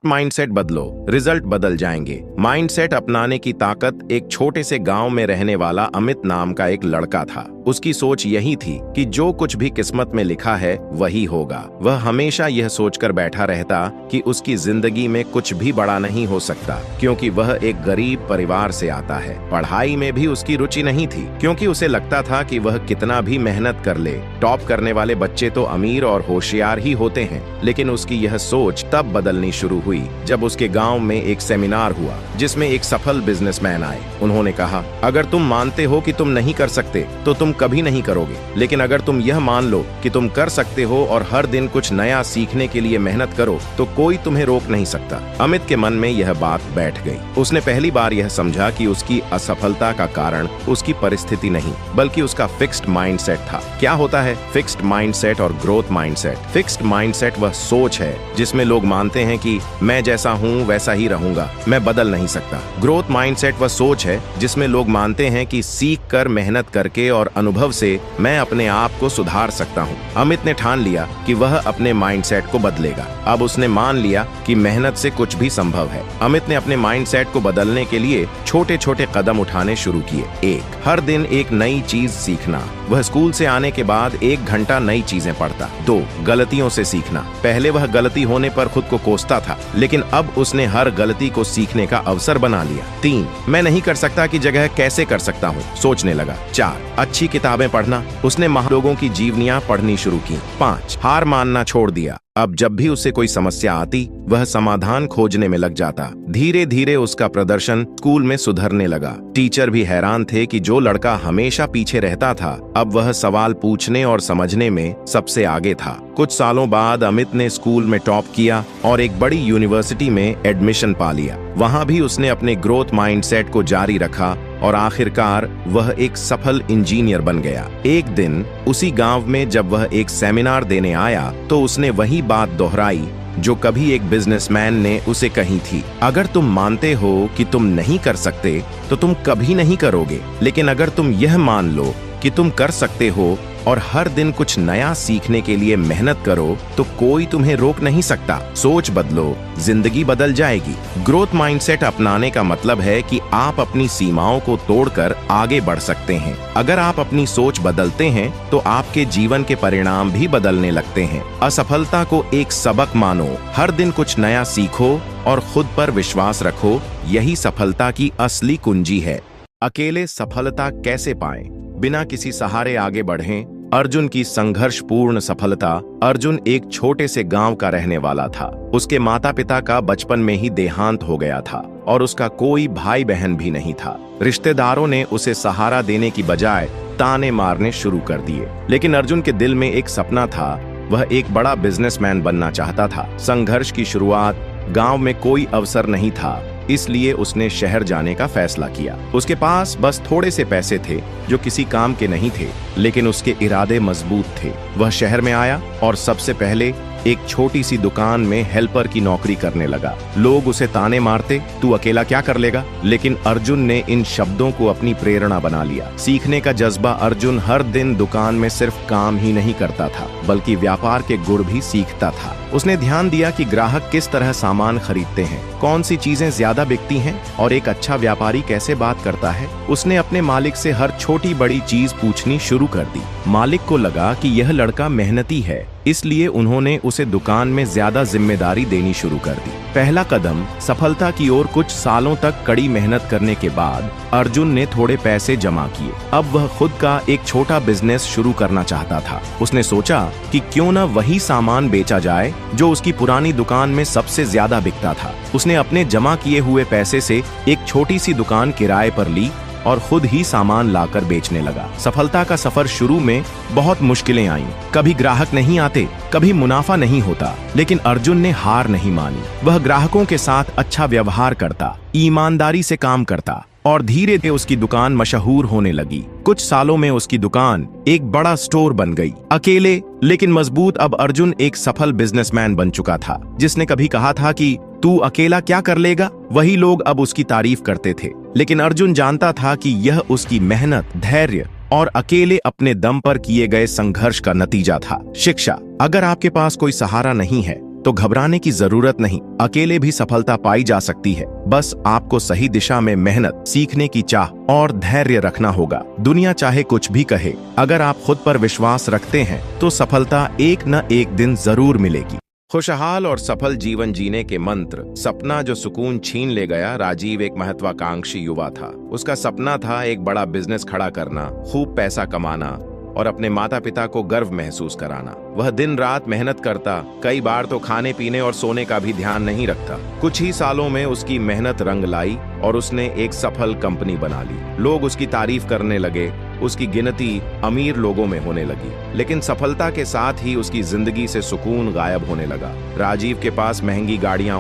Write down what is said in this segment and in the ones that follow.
Correct mindset बदलो, result बदल जाएंगे। माइंडसेट अपनाने की ताकत। एक छोटे से गांव में रहने वाला अमित नाम का एक लड़का था। उसकी सोच यही थी कि जो कुछ भी किस्मत में लिखा है वही होगा। वह हमेशा यह सोचकर बैठा रहता कि उसकी जिंदगी में कुछ भी बड़ा नहीं हो सकता, क्योंकि वह एक गरीब परिवार से आता है। पढ़ाई में भी उसकी रुचि नहीं थी, क्योंकि उसे लगता था कि वह कितना भी मेहनत कर ले, टॉप करने वाले बच्चे तो अमीर और होशियार ही होते हैं। लेकिन उसकी यह सोच तब बदलनी शुरू हुई जब उसके गांव में एक सेमिनार हुआ, जिसमें एक सफल बिजनेसमैन आए। उन्होंने कहा, अगर तुम मानते हो कि तुम नहीं कर सकते तो तुम कभी नहीं करोगे, लेकिन अगर तुम यह मान लो कि तुम कर सकते हो और हर दिन कुछ नया सीखने के लिए मेहनत करो तो कोई तुम्हें रोक नहीं सकता। अमित के मन में यह बात बैठ गई। उसने पहली बार यह समझा कि उसकी असफलता का कारण उसकी परिस्थिति नहीं, बल्कि उसका फिक्स्ड माइंडसेट था। क्या होता है फिक्स्ड माइंडसेट और ग्रोथ माइंडसेट? फिक्स्ड माइंडसेट वह सोच है जिसमें लोग मानते हैं कि मैं जैसा हूँ वैसा ही रहूंगा, मैं बदल नहीं सकता। ग्रोथ माइंडसेट वह सोच है जिसमें लोग मानते हैं कि सीख कर, मेहनत करके और अनुभव से मैं अपने आप को सुधार सकता हूँ। अमित ने ठान लिया कि वह अपने माइंडसेट को बदलेगा। अब उसने मान लिया कि मेहनत से कुछ भी संभव है। अमित ने अपने माइंडसेट को बदलने के लिए छोटे छोटे कदम उठाने शुरू किए। 1. हर दिन एक नई चीज सीखना। वह स्कूल से आने के बाद 1 घंटा नई चीजें पढ़ता। 2. गलतियों से सीखना। पहले वह गलती होने पर खुद को कोसता था, लेकिन अब उसने हर गलती को सीखने का अवसर बना लिया। 3. मैं नहीं कर सकता की जगह कैसे कर सकता हूँ सोचने लगा। 4. अच्छी किताबें पढ़ना। उसने महान लोगों की जीवनियां पढ़नी शुरू की। 5. हार मानना छोड़ दिया। अब जब भी उसे कोई समस्या आती वह समाधान खोजने में लग जाता। धीरे धीरे उसका प्रदर्शन स्कूल में सुधरने लगा। टीचर भी हैरान थे कि जो लड़का हमेशा पीछे रहता था अब वह सवाल पूछने और समझने में सबसे आगे था। कुछ सालों बाद अमित ने स्कूल में टॉप किया और एक बड़ी यूनिवर्सिटी में एडमिशन पा लिया। वहां भी उसने अपने ग्रोथ माइंडसेट को जारी रखा और आखिरकार वह एक सफल इंजीनियर बन गया। एक दिन उसी गांव में जब वह एक सेमिनार देने आया तो उसने वही बात दोहराई जो कभी एक बिजनेसमैन ने उसे कही थी। अगर तुम मानते हो कि तुम नहीं कर सकते तो तुम कभी नहीं करोगे, लेकिन अगर तुम यह मान लो कि तुम कर सकते हो और हर दिन कुछ नया सीखने के लिए मेहनत करो तो कोई तुम्हें रोक नहीं सकता। सोच बदलो, जिंदगी बदल जाएगी। ग्रोथ माइंडसेट अपनाने का मतलब है कि आप अपनी सीमाओं को तोड़कर आगे बढ़ सकते हैं। अगर आप अपनी सोच बदलते हैं तो आपके जीवन के परिणाम भी बदलने लगते हैं। असफलता को एक सबक मानो, हर दिन कुछ नया सीखो और खुद पर विश्वास रखो। यही सफलता की असली कुंजी है। अकेले सफलता कैसे पाएं? बिना किसी सहारे आगे बढ़ें। अर्जुन की संघर्षपूर्ण सफलता। अर्जुन एक छोटे से गांव का रहने वाला था। उसके माता पिता का बचपन में ही देहांत हो गया था और उसका कोई भाई बहन भी नहीं था। रिश्तेदारों ने उसे सहारा देने की बजाय ताने मारने शुरू कर दिए। लेकिन अर्जुन के दिल में एक सपना था, वह एक बड़ा बिजनेसमैन बनना चाहता था। संघर्ष की शुरुआत। गांव में कोई अवसर नहीं था, इसलिए उसने शहर जाने का फैसला किया। उसके पास बस थोड़े से पैसे थे जो किसी काम के नहीं थे, लेकिन उसके इरादे मजबूत थे। वह शहर में आया और सबसे पहले एक छोटी सी दुकान में हेल्पर की नौकरी करने लगा। लोग उसे ताने मारते, तू अकेला क्या कर लेगा? लेकिन अर्जुन ने इन शब्दों को अपनी प्रेरणा बना लिया। सीखने का जज्बा। अर्जुन हर दिन दुकान में सिर्फ काम ही नहीं करता था, बल्कि व्यापार के गुण भी सीखता था। उसने ध्यान दिया कि ग्राहक किस तरह सामान खरीदते हैं, कौन सी चीजें ज्यादा बिकती हैं और एक अच्छा व्यापारी कैसे बात करता है। उसने अपने मालिक से हर छोटी बड़ी चीज पूछनी शुरू कर दी। मालिक को लगा कि यह लड़का मेहनती है, इसलिए उन्होंने उसे दुकान में ज्यादा जिम्मेदारी देनी शुरू कर दी। पहला कदम सफलता की ओर। कुछ सालों तक कड़ी मेहनत करने के बाद अर्जुन ने थोड़े पैसे जमा किए। अब वह खुद का एक छोटा बिजनेस शुरू करना चाहता था। उसने सोचा कि क्यों न वही सामान बेचा जाए जो उसकी पुरानी दुकान में सबसे ज्यादा बिकता था। उसने अपने जमा किए हुए पैसे से एक छोटी सी दुकान किराए पर ली और खुद ही सामान लाकर बेचने लगा। सफलता का सफर शुरू में बहुत मुश्किलें आईं। कभी ग्राहक नहीं आते, कभी मुनाफा नहीं होता, लेकिन अर्जुन ने हार नहीं मानी। वह ग्राहकों के साथ अच्छा व्यवहार करता, ईमानदारी से काम करता और धीरे धीरे उसकी दुकान मशहूर होने लगी। कुछ सालों में उसकी दुकान एक बड़ा स्टोर बन गई। अकेले लेकिन मजबूत अब अर्जुन एक सफल बिजनेसमैन बन चुका था। जिसने कभी कहा था कि तू अकेला क्या कर लेगा, वही लोग अब उसकी तारीफ करते थे। लेकिन अर्जुन जानता था कि यह उसकी मेहनत, धैर्य और अकेले अपने दम पर किए गए संघर्ष का नतीजा था। शिक्षा। अगर आपके पास कोई सहारा नहीं है तो घबराने की जरूरत नहीं। अकेले भी सफलता पाई जा सकती है। बस आपको सही दिशा में मेहनत, सीखने की चाह और धैर्य रखना होगा। दुनिया चाहे कुछ भी कहे, अगर आप खुद पर विश्वास रखते हैं तो सफलता एक न एक दिन जरूर मिलेगी। खुशहाल और सफल जीवन जीने के मंत्र। सपना जो सुकून छीन ले गया। राजीव एक महत्वाकांक्षी युवा था। उसका सपना था एक बड़ा बिजनेस खड़ा करना, खूब पैसा कमाना और अपने माता पिता को गर्व महसूस कराना। वह दिन रात मेहनत करता, कई बार तो खाने पीने और सोने का भी ध्यान नहीं रखता। कुछ ही सालों में उसकी मेहनत रंग लाई और उसने एक सफल कंपनी बना ली। लोग उसकी तारीफ करने लगे, उसकी गिनती अमीर लोगों में होने लगी। लेकिन सफलता के साथ ही उसकी जिंदगी से सुकून गायब होने लगा। राजीव के पास महंगी गाड़ियां,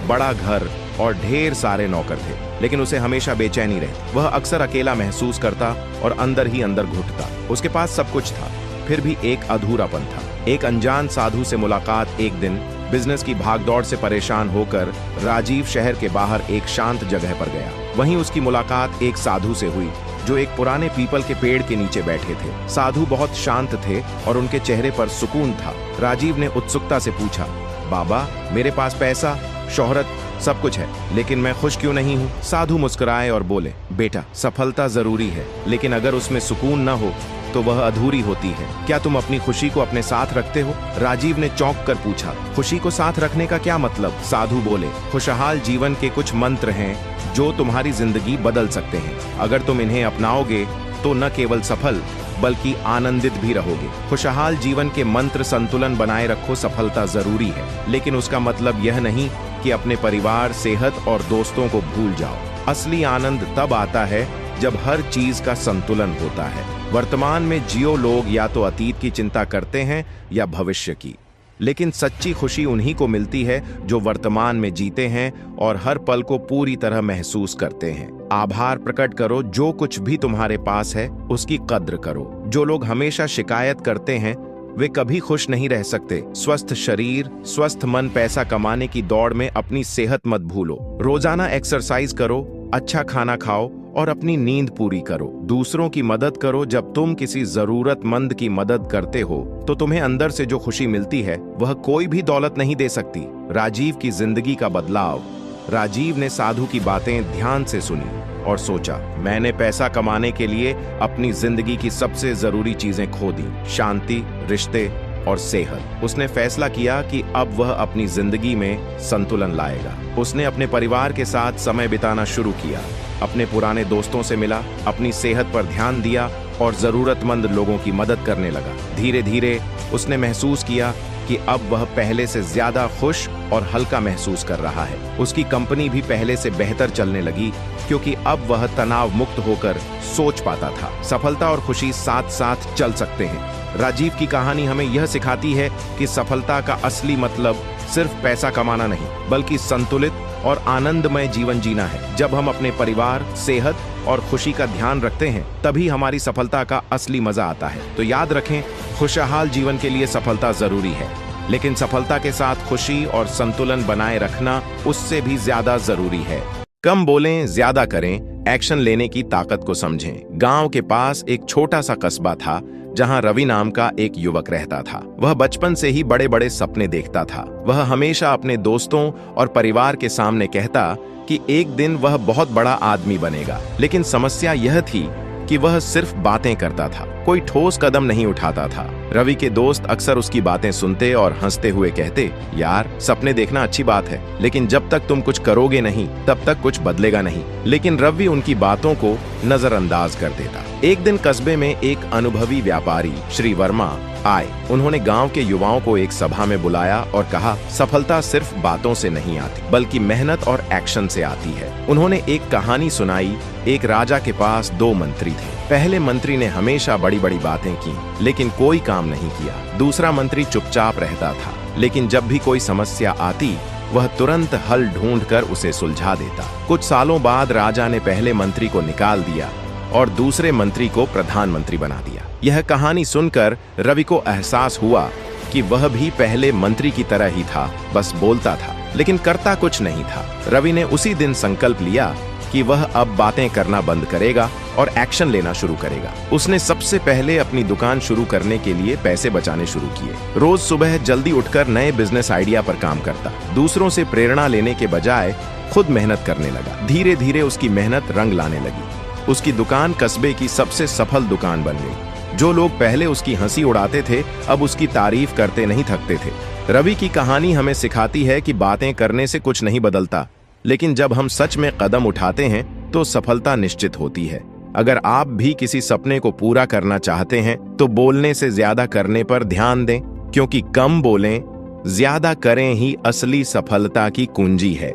बड़ा घर और ढेर सारे नौकर थे, लेकिन उसे हमेशा बेचैनी रहती। वह अक्सर अकेला महसूस करता और अंदर ही अंदर घुटता। उसके पास सब कुछ था, फिर भी एक अधूरापन था। एक अनजान साधु से मुलाकात। एक दिन बिजनेस की भागदौड़ से परेशान होकर राजीव शहर के बाहर एक शांत जगह पर गया। वहीं उसकी मुलाकात एक साधु से हुई जो एक पुराने पीपल के पेड़ के नीचे बैठे थे। साधु बहुत शांत थे और उनके चेहरे पर सुकून था। राजीव ने उत्सुकता से पूछा, बाबा, मेरे पास पैसा, शोहरत, सब कुछ है, लेकिन मैं खुश क्यों नहीं हूँ? साधु मुस्कुराए और बोले, बेटा, सफलता जरूरी है, लेकिन अगर उसमें सुकून न हो तो वह अधूरी होती है। क्या तुम अपनी खुशी को अपने साथ रखते हो? राजीव ने चौंक कर पूछा, खुशी को साथ रखने का क्या मतलब? साधु बोले, खुशहाल जीवन के कुछ मंत्र हैं जो तुम्हारी जिंदगी बदल सकते हैं। अगर तुम इन्हें अपनाओगे तो न केवल सफल बल्कि आनंदित भी रहोगे। खुशहाल जीवन के मंत्र। संतुलन बनाए रखो। सफलता जरूरी है, लेकिन उसका मतलब यह नहीं कि अपने परिवार, सेहत और दोस्तों को भूल जाओ। असली आनंद तब आता है जब हर चीज का संतुलन होता है। वर्तमान में जियो। लोग या तो अतीत की चिंता करते हैं या भविष्य की, लेकिन सच्ची खुशी उन्हीं को मिलती है जो वर्तमान में जीते हैं और हर पल को पूरी तरह महसूस करते हैं। आभार प्रकट करो। जो कुछ भी तुम्हारे पास है उसकी कद्र करो। जो लोग हमेशा शिकायत करते हैं वे कभी खुश नहीं रह सकते। स्वस्थ शरीर, स्वस्थ मन। पैसा कमाने की दौड़ में अपनी सेहत मत भूलो। रोजाना एक्सरसाइज करो, अच्छा खाना खाओ और अपनी नींद पूरी करो। दूसरों की मदद करो। जब तुम किसी जरूरतमंद की मदद करते हो तो तुम्हें अंदर से जो खुशी मिलती है वह कोई भी दौलत नहीं दे सकती। राजीव की जिंदगी का बदलाव। राजीव ने साधु की बातें ध्यान से सुनी और सोचा, मैंने पैसा कमाने के लिए अपनी जिंदगी की सबसे जरूरी चीजें खो दी, शांति, रिश्ते और सेहत। उसने फैसला किया कि अब वह अपनी जिंदगी में संतुलन लाएगा। उसने अपने परिवार के साथ समय बिताना शुरू किया, अपने पुराने दोस्तों से मिला, अपनी सेहत पर ध्यान दिया और जरूरतमंद लोगों की मदद करने लगा। धीरे धीरे उसने महसूस किया कि अब वह पहले से ज्यादा खुश और हल्का महसूस कर रहा है। उसकी कंपनी भी पहले से बेहतर चलने लगी क्योंकि अब वह तनाव मुक्त होकर सोच पाता था। सफलता और खुशी साथ साथ चल सकते हैं। राजीव की कहानी हमें यह सिखाती है कि सफलता का असली मतलब सिर्फ पैसा कमाना नहीं, बल्कि संतुलित और आनंदमय जीवन जीना है। जब हम अपने परिवार, सेहत और खुशी का ध्यान रखते हैं तभी हमारी सफलता का असली मजा आता है। तो याद रखें, खुशहाल जीवन के लिए सफलता जरूरी है, लेकिन सफलता के साथ खुशी और संतुलन बनाए रखना उससे भी ज्यादा जरूरी है। कम बोलें, ज्यादा करें। एक्शन लेने की ताकत को समझें। गांव के पास एक छोटा सा कस्बा था जहां रवि नाम का एक युवक रहता था। वह बचपन से ही बड़े बड़े सपने देखता था। वह हमेशा अपने दोस्तों और परिवार के सामने कहता कि एक दिन वह बहुत बड़ा आदमी बनेगा। लेकिन समस्या यह थी कि वह सिर्फ बातें करता था, कोई ठोस कदम नहीं उठाता था। रवि के दोस्त अक्सर उसकी बातें सुनते और हंसते हुए कहते, यार, सपने देखना अच्छी बात है, लेकिन जब तक तुम कुछ करोगे नहीं तब तक कुछ बदलेगा नहीं। लेकिन रवि उनकी बातों को नजरअंदाज कर देता। एक दिन कस्बे में एक अनुभवी व्यापारी श्री वर्मा आए। उन्होंने गांव के युवाओं को एक सभा में बुलाया और कहा, सफलता सिर्फ बातों से नहीं आती, बल्कि मेहनत और एक्शन से आती है। उन्होंने एक कहानी सुनाई। एक राजा के पास 2 मंत्री थे। पहले मंत्री ने हमेशा बड़ी बड़ी बातें की, लेकिन कोई काम नहीं किया। दूसरा मंत्री चुपचाप रहता था, लेकिन जब भी कोई समस्या आती वह तुरंत हल ढूंढकर उसे सुलझा देता। कुछ सालों बाद राजा ने पहले मंत्री को निकाल दिया और दूसरे मंत्री को प्रधानमंत्री बना दिया। यह कहानी सुनकर रवि को एहसास हुआ कि वह भी पहले मंत्री की तरह ही था, बस बोलता था लेकिन करता कुछ नहीं था। रवि ने उसी दिन संकल्प लिया कि वह अब बातें करना बंद करेगा और एक्शन लेना शुरू करेगा। उसने सबसे पहले अपनी दुकान शुरू करने के लिए पैसे बचाने शुरू किए। रोज सुबह जल्दी उठकर नए बिजनेस आइडिया पर काम करता। दूसरों से प्रेरणा लेने के बजाय खुद मेहनत करने लगा। धीरे धीरे उसकी मेहनत रंग लाने लगी। उसकी दुकान कस्बे की सबसे सफल दुकान बन गई। जो लोग पहले उसकी हंसी उड़ाते थे अब उसकी तारीफ करते नहीं थकते थे। रवि की कहानी हमें सिखाती है कि बातें करने से कुछ नहीं बदलता, लेकिन जब हम सच में कदम उठाते हैं तो सफलता निश्चित होती है। अगर आप भी किसी सपने को पूरा करना चाहते हैं तो बोलने से ज्यादा करने पर ध्यान दें, क्योंकि कम बोलें ज्यादा करें ही असली सफलता की कुंजी है।